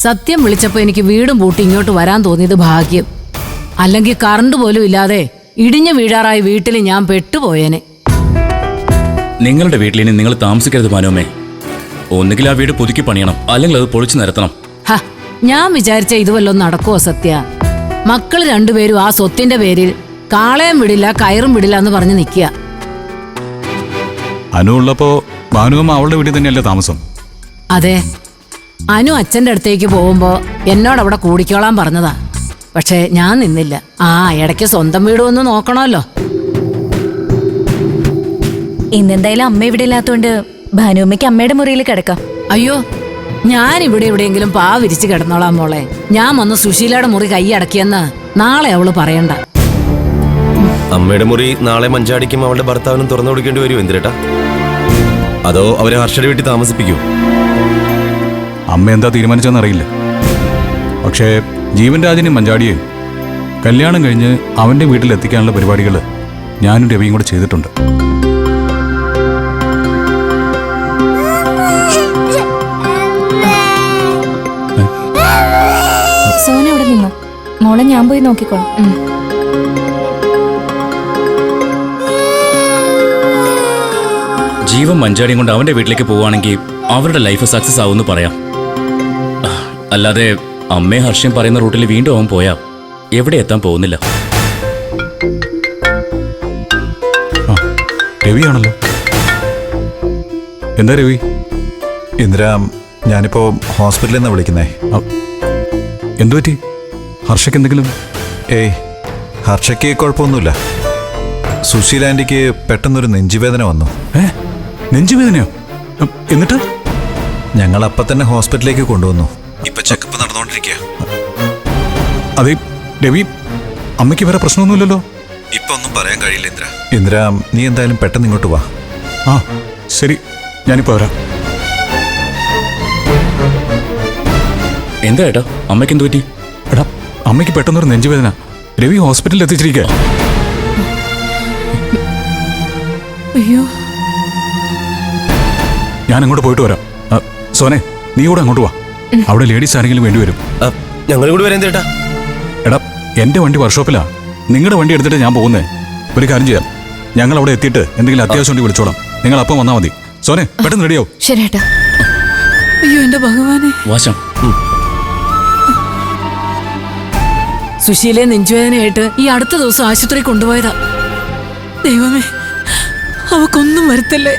സത്യം വിളിച്ചപ്പോ എനിക്ക് വീടും പൂട്ടി ഇങ്ങോട്ട് വരാൻ തോന്നിയത് ഭാഗ്യം. അല്ലെങ്കിൽ കറണ്ട് പോലും ഇല്ലാതെ ഇടിഞ്ഞു വീഴാറായി വീട്ടിൽ ഞാൻ പെട്ടുപോയേനെ. നിങ്ങളുടെ വീട്ടിലിനി നിങ്ങൾ താമസിക്കരുത് മാനോമേ. ഒന്നുകിൽ ആ വീട് പുതുക്കി പണിയണം, അല്ലെങ്കിൽ അത് പൊളിച്ചു നിരത്തണം. ഞാൻ വിചാരിച്ച ഇത് വല്ലതും നടക്കുവോ സത്യ? മക്കള് രണ്ടുപേരും ആ സ്വത്തിന്റെ പേരിൽ കാളയും വിടില്ല കയറും വിടില്ല എന്ന് പറഞ്ഞ് നിൽക്കുക. അനു ഉള്ളപ്പോ ഭാനുവമ്മ അവളുടെ വീട്ടിൽ തന്നെയല്ലേ താമസം? അതെ, അനു അച്ഛൻ്റെ അടുത്തേക്ക് പോകുമ്പോ എന്നോടവിടെ കൂടിക്കോളാൻ പറഞ്ഞതാ. പക്ഷെ ഞാൻ നിന്നില്ല. ഇടയ്ക്ക് സ്വന്തം വീട് ഒന്ന് നോക്കണമല്ലോ. ഇന്നെന്തായാലും അമ്മ ഇവിടെ ഇല്ലാത്തോണ്ട് ഭാനുമ്മയ്ക്ക് അമ്മയുടെ മുറിയിൽ കിടക്കാം. അയ്യോ, ഞാൻ ഇവിടെ എവിടെയെങ്കിലും പാ വിരിച്ച് കിടന്നോളാം മോളെ. ഞാൻ വന്ന് സുശീലയുടെ മുറി കൈ അടക്കിയെന്ന് നാളെ അവള് പറയണ്ട. അമ്മയുടെ മുറി നാളെ മഞ്ചാടിക്കും അവളുടെ ഭർത്താവിനും തുറന്നു കൊടുക്കേണ്ടി വരും എന്തിരേട്ടാ? അതോ അവരെ ഹർഷയുടെ വീട്ടിൽ താമസിപ്പിക്കൂ? അമ്മ എന്താ തീരുമാനിച്ചെന്നറിയില്ല. പക്ഷേ ജീവൻ രാജനെയും മഞ്ചാടിയെയും കല്യാണം കഴിഞ്ഞ് അവന്റെ വീട്ടിൽ എത്തിക്കാനുള്ള പരിപാടികൾ ഞാനും രവിയും കൂടെ ചെയ്തിട്ടുണ്ട്. സോന അവിടെ നിന്നോ, മോളെ ഞാൻ പോയി നോക്കിക്കോളാം. ജീവൻ മഞ്ചാടിയും കൊണ്ട് അവന്റെ വീട്ടിലേക്ക് പോവുകയാണെങ്കിൽ അവരുടെ ലൈഫ് സക്സസ് ആവുമെന്ന് പറയാം. അല്ലാതെ അമ്മയെ ഹർഷം പറയുന്ന റൂട്ടിൽ വീണ്ടും അവൻ പോയാ എവിടെ എത്താൻ പോകുന്നില്ല. രവിയാണല്ലോ. എന്താ രവി? ഇന്ദിര, ഞാനിപ്പോ ഹോസ്പിറ്റലിൽ നിന്നാണ് വിളിക്കുന്നേ. എന്തു പറ്റി? ഹർഷയ്ക്ക് എന്തെങ്കിലും? ഏയ്, ഹർഷയ്ക്ക് കുഴപ്പമൊന്നുമില്ല. സുശീല ആന്റിക്ക് പെട്ടെന്നൊരു നെഞ്ചുവേദന വന്നു. നെഞ്ചുവേദനയോ? എന്നിട്ട് ഞങ്ങൾ അപ്പം തന്നെ ഹോസ്പിറ്റലിലേക്ക് കൊണ്ടുവന്നു. ഇപ്പൊ ചെക്കപ്പ് നടന്നുകൊണ്ടിരിക്കുക. അതെ രവി, അമ്മയ്ക്ക് വേറെ പ്രശ്നമൊന്നുമില്ലല്ലോ? ഇപ്പൊ ഒന്നും പറയാൻ കഴിയില്ല ഇന്ദിര. ഇന്ദിര, നീ എന്തായാലും പെട്ടെന്ന് ഇങ്ങോട്ട് വാ. ശരി, ഞാനിപ്പോ വരാം. എന്താ ഏട്ടാ, അമ്മയ്ക്ക് എന്തു പറ്റി? എടാ, അമ്മയ്ക്ക് പെട്ടെന്നൊരു നെഞ്ചുവേദന. രവി ഹോസ്പിറ്റലിൽ എത്തിച്ചിരിക്കുക. അയ്യോ, ഞാൻ അങ്ങോട്ട് പോയിട്ട് വരാം. സോനെ, നീ കൂടെ അങ്ങോട്ട് വാ. അവിടെ ലേഡീസ് ആരെങ്കിലും വേണ്ടി വരും. ഞങ്ങൾ കൂടി വരാൻ ചേട്ടാ. എടാ, എന്റെ വണ്ടി വർക്ക്ഷോപ്പിലാ. നിങ്ങളുടെ വണ്ടി എടുത്തിട്ട് ഞാൻ പോകുന്നേ. ഒരു കാര്യം ചെയ്യാം, ഞങ്ങൾ അവിടെ എത്തിയിട്ട് എന്തെങ്കിലും അത്യാവശ്യം ഉണ്ടെങ്കിൽ വിളിച്ചോളാം. നിങ്ങൾ അപ്പം വന്നാൽ മതി. സോനെ, പെട്ടെന്ന് റെഡിയാവും. ശരി ഏട്ടാ. അയ്യോ എന്റെ ഭഗവാനെ. വാശം, സുശീലയെ നെഞ്ചുവേദനയായിട്ട് ഈ അടുത്ത ദിവസം ആശുപത്രി കൊണ്ടുപോയതാ. ദൈവമേ, അവക്കൊന്നും വരുത്തല്ലേ.